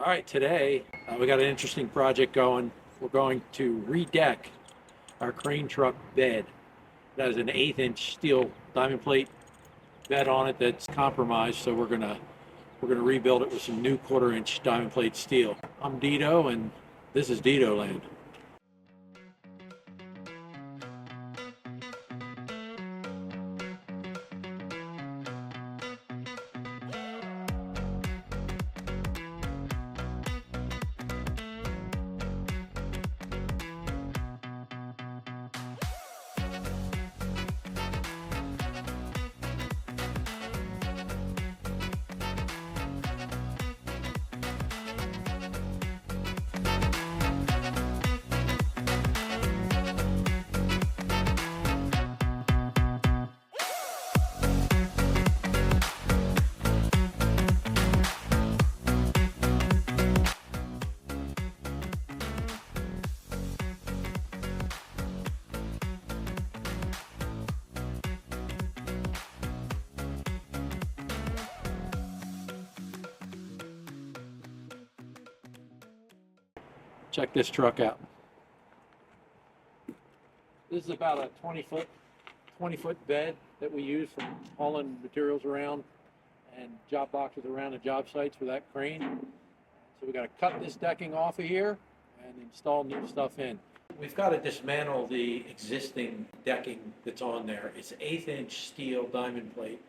All right, today we got an interesting project going. We're going to redeck our crane truck bed. It has an 1/8 inch steel diamond plate bed on it that's compromised, so we're gonna rebuild it with some new 1/4 inch diamond plate steel. I'm Dedo, and this is Dedoland. Check this truck out. This is about a 20-foot bed that we use for hauling materials around and job boxes around the job sites for that crane. So we got to cut this decking off of here and install new stuff in. We've got to dismantle the existing decking that's on there. It's 1/8 inch steel diamond plate,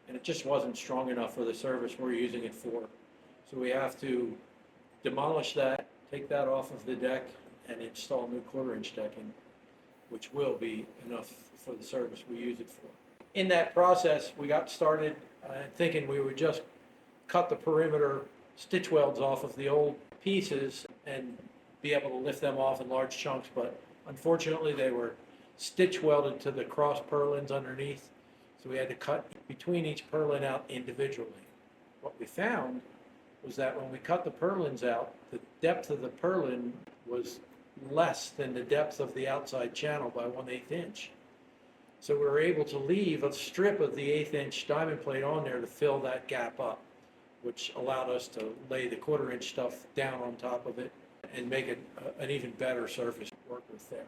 and it just wasn't strong enough for the service we're using it for. So we have to demolish that, take that off of the deck, and install new 1/4 inch decking, which will be enough for the service we use it for. In that process, we got started thinking we would just cut the perimeter stitch welds off of the old pieces and be able to lift them off in large chunks, but unfortunately they were stitch welded to the cross purlins underneath, so we had to cut between each purlin out individually. What we found was that when we cut the purlins out, the depth of the purlin was less than the depth of the outside channel by 1/8 inch. So we were able to leave a strip of the 1/8 inch diamond plate on there to fill that gap up, which allowed us to lay the 1/4 inch stuff down on top of it and make it an even better surface to work with there.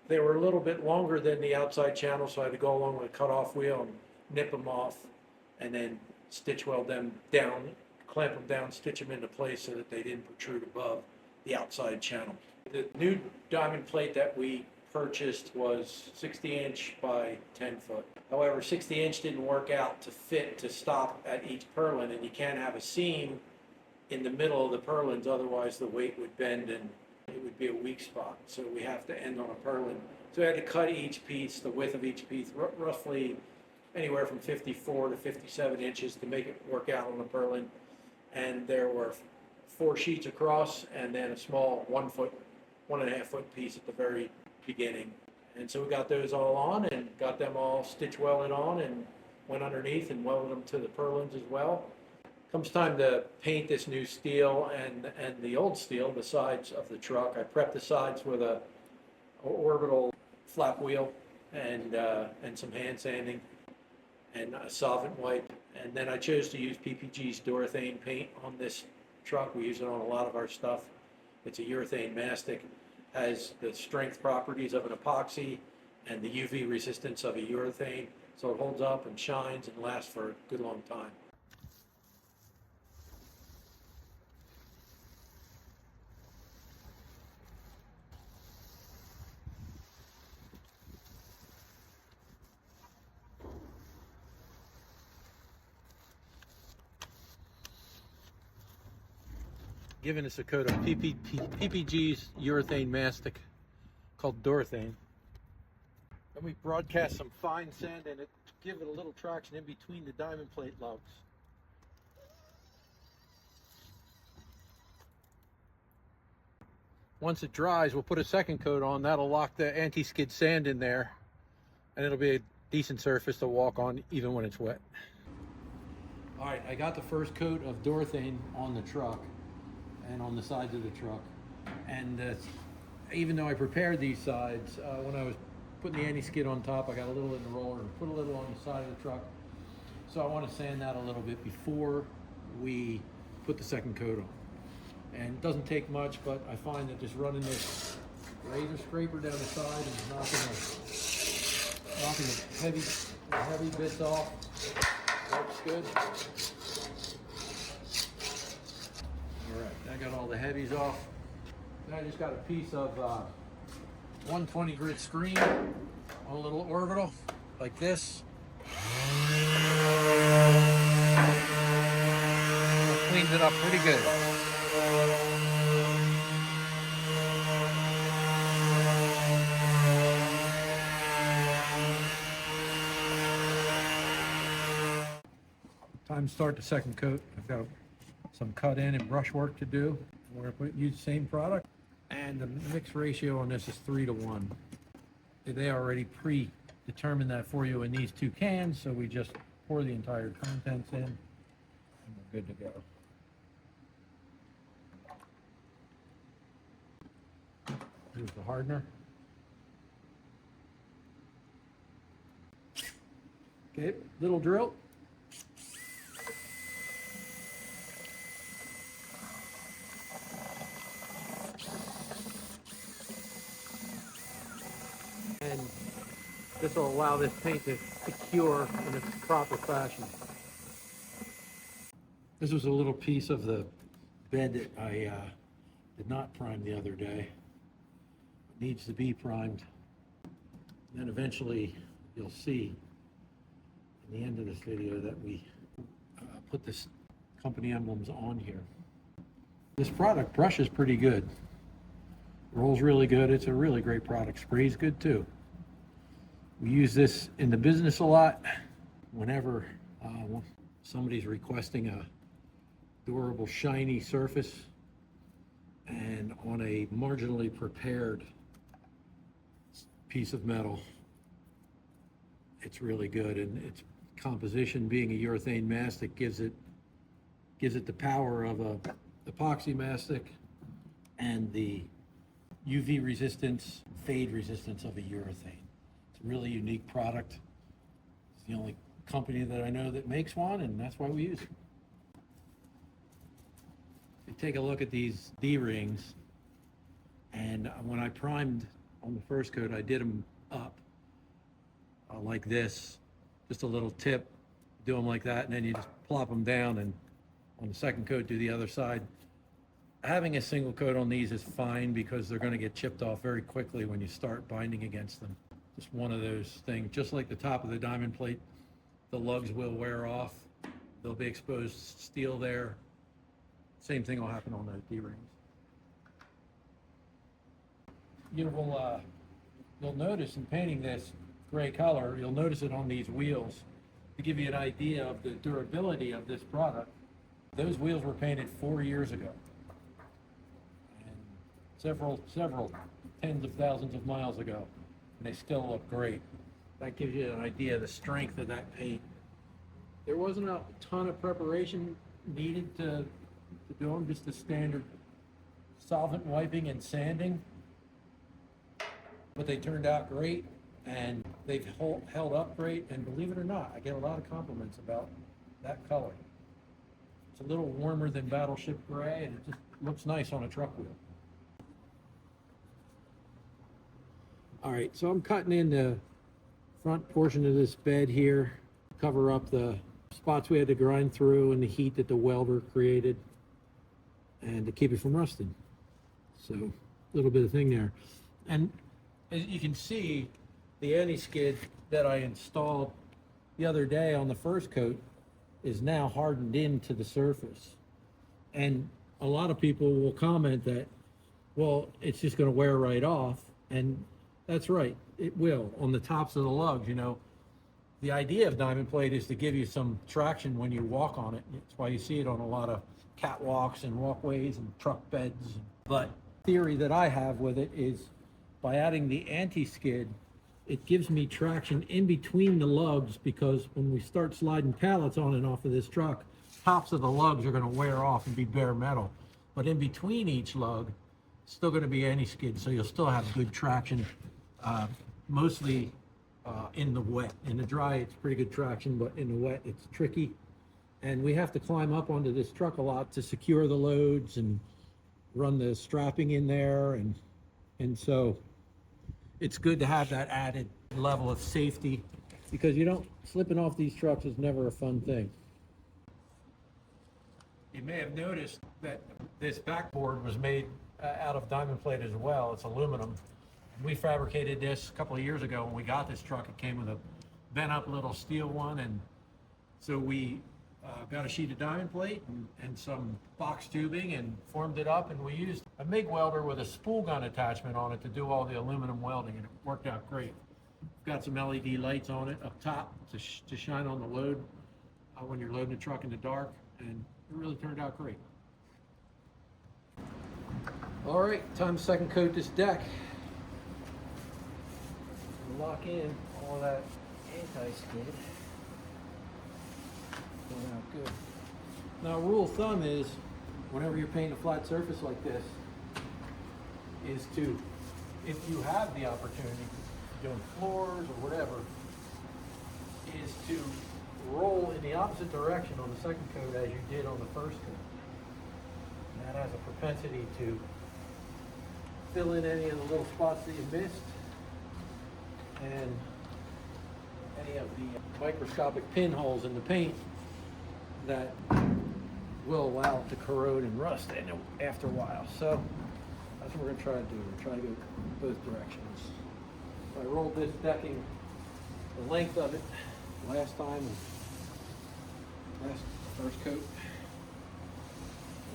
They were a little bit longer than the outside channel, so I had to go along with a cutoff wheel and nip them off and then stitch weld them down, clamp them down, stitch them into place so that they didn't protrude above the outside channel. The new diamond plate that we purchased was 60 inch by 10 foot. However, 60 inch didn't work out to fit to stop at each purlin, and you can't have a seam in the middle of the purlins, otherwise the weight would bend and it would be a weak spot. So we have to end on a purlin. So we had to cut each piece, the width of each piece, roughly anywhere from 54 to 57 inches to make it work out on a purlin. And there were 4 sheets across and then a small 1.5 foot piece at the very beginning. And so we got those all on and got them all stitch welded on and went underneath and welded them to the purlins as well. Comes time to paint this new steel and the old steel, the sides of the truck. I prepped the sides with a orbital flap wheel and some hand sanding and a solvent wipe. And then I chose to use PPG's urethane paint on this truck. We use it on a lot of our stuff. It's a urethane mastic, has the strength properties of an epoxy and the UV resistance of a urethane, so it holds up and shines and lasts for a good long time. Giving us a coat of PPG's urethane mastic called Durethane. Then we broadcast some fine sand in it to give it a little traction in between the diamond plate lugs. Once it dries, we'll put a second coat on. That'll lock the anti-skid sand in there, and it'll be a decent surface to walk on even when it's wet. All right, I got the first coat of Durethane on the truck and on the sides of the truck. And even though I prepared these sides, when I was putting the anti-skid on top, I got a little in the roller and put a little on the side of the truck. So I want to sand that a little bit before we put the second coat on. And it doesn't take much, but I find that just running this razor scraper down the side and knocking the heavy bits off works good. All right, I got all the heavies off. Then I just got a piece of 120 grit screen on a little orbital like this. Cleaned it up pretty good. Time to start the second coat. I've got some cut in and brush work to do. We're going to use the same product, and the mix ratio on this is 3-to-1. They already predetermined that for you in these 2 cans, so we just pour the entire contents in, and we're good to go. Here's the hardener. Okay, little drill. And this will allow this paint to cure in its proper fashion. This was a little piece of the bed that I did not prime the other day. It needs to be primed. And then eventually you'll see in the end of this video that we put this company emblems on here. This product brushes pretty good. Rolls really good. It's a really great product. Sprays good too. We use this in the business a lot. Whenever somebody's requesting a durable, shiny surface and on a marginally prepared piece of metal, it's really good. And its composition, being a urethane mastic, gives it the power of a epoxy mastic and the UV resistance, fade resistance of a urethane. It's a really unique product. It's the only company that I know that makes one, and that's why we use it. If you take a look at these D-rings, and when I primed on the first coat, I did them up like this, just a little tip, do them like that, and then you just plop them down, and on the second coat, do the other side. Having a single coat on these is fine because they're going to get chipped off very quickly when you start binding against them. Just one of those things. Just like the top of the diamond plate, the lugs will wear off. There'll be exposed steel there. Same thing will happen on those D-rings. You'll notice in painting this gray color, you'll notice it on these wheels. To give you an idea of the durability of this product, those wheels were painted 4 years ago. Several tens of thousands of miles ago, and they still look great. That gives you an idea of the strength of that paint. There wasn't a ton of preparation needed to do them, just the standard solvent wiping and sanding, but they turned out great, and they've held up great, and believe it or not, I get a lot of compliments about that color. It's a little warmer than Battleship Gray, and it just looks nice on a truck wheel. All right, so I'm cutting in the front portion of this bed here, cover up the spots we had to grind through and the heat that the welder created, and to keep it from rusting. So a little bit of thing there. And as you can see, the anti-skid that I installed the other day on the first coat is now hardened into the surface. And a lot of people will comment that, well, it's just going to wear right off. And that's right, it will on the tops of the lugs. You know, the idea of diamond plate is to give you some traction when you walk on it. That's why you see it on a lot of catwalks and walkways and truck beds. But theory that I have with it is by adding the anti-skid, it gives me traction in between the lugs, because when we start sliding pallets on and off of this truck, tops of the lugs are going to wear off and be bare metal. But in between each lug, it's still going to be anti-skid, so you'll still have good traction, mostly in the wet. In the dry, it's pretty good traction, but in the wet, it's tricky. And we have to climb up onto this truck a lot to secure the loads and run the strapping in there, and so it's good to have that added level of safety, because you don't, slipping off these trucks is never a fun thing. You may have noticed that this backboard was made out of diamond plate as well. It's aluminum. We fabricated this a couple of years ago when we got this truck. It came with a bent up little steel one, and so we got a sheet of diamond plate and some box tubing and formed it up, and we used a MIG welder with a spool gun attachment on it to do all the aluminum welding, and it worked out great. Got some LED lights on it up top to shine on the load when you're loading the truck in the dark, and it really turned out great. All right, time to second coat this deck. Lock in all that anti-skid. Going out good. Now, rule of thumb is, whenever you're painting a flat surface like this, is to, if you have the opportunity, doing floors or whatever, is to roll in the opposite direction on the second coat as you did on the first coat. And that has a propensity to fill in any of the little spots that you missed, and any of the microscopic pinholes in the paint that will allow it to corrode and rust after a while. So that's what we're going to try to do. We're trying to go both directions. I rolled this decking, the length of it, last time, first coat.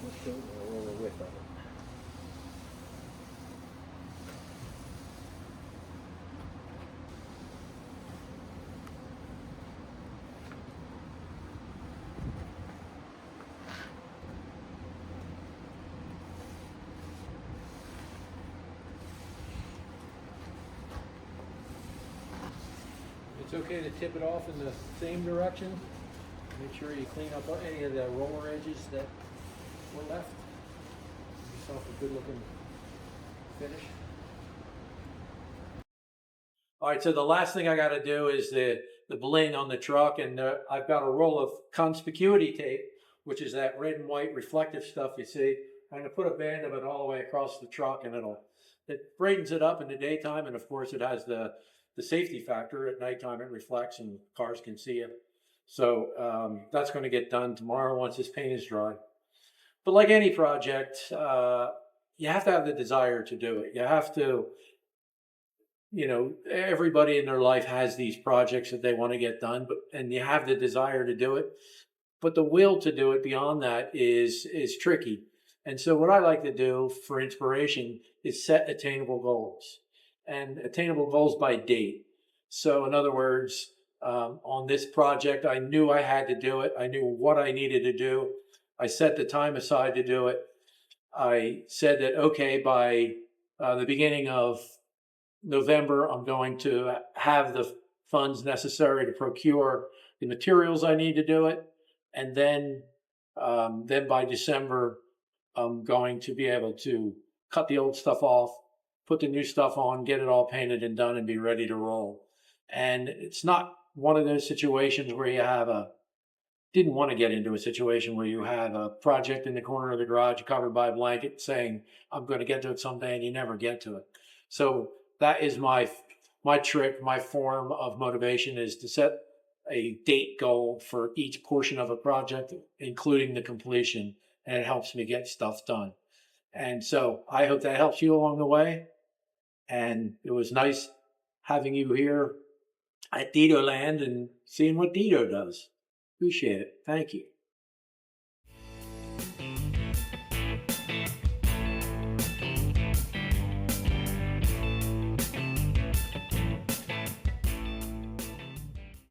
This coat, we'll roll the width of it. It's okay to tip it off in the same direction. Make sure you clean up any of the roller edges that were left. Give yourself a good looking finish. All right, so the last thing I got to do is the bling on the truck, and I've got a roll of conspicuity tape, which is that red and white reflective stuff you see. I'm going to put a band of it all the way across the truck, and it brightens it up in the daytime, and of course it has the safety factor. At nighttime it reflects and cars can see it. So that's going to get done tomorrow once this paint is dry. But like any project, you have to have the desire to do it. You have to, everybody in their life has these projects that they want to get done, and you have the desire to do it. But the will to do it beyond that is tricky. And so what I like to do for inspiration is set attainable goals. And attainable goals by date. So in other words, on this project, I knew I had to do it. I knew what I needed to do. I set the time aside to do it. I said that, okay, by the beginning of November, I'm going to have the funds necessary to procure the materials I need to do it. And then by December, I'm going to be able to cut the old stuff off, put the new stuff on, get it all painted and done, and be ready to roll. And it's not one of those situations where you didn't want to get into a situation where you have a project in the corner of the garage covered by a blanket saying, I'm going to get to it someday, and you never get to it. So that is my trick, my form of motivation, is to set a date goal for each portion of a project, including the completion, and it helps me get stuff done. And so I hope that helps you along the way. And it was nice having you here at Dedoland and seeing what Dedo does. Appreciate it. Thank you.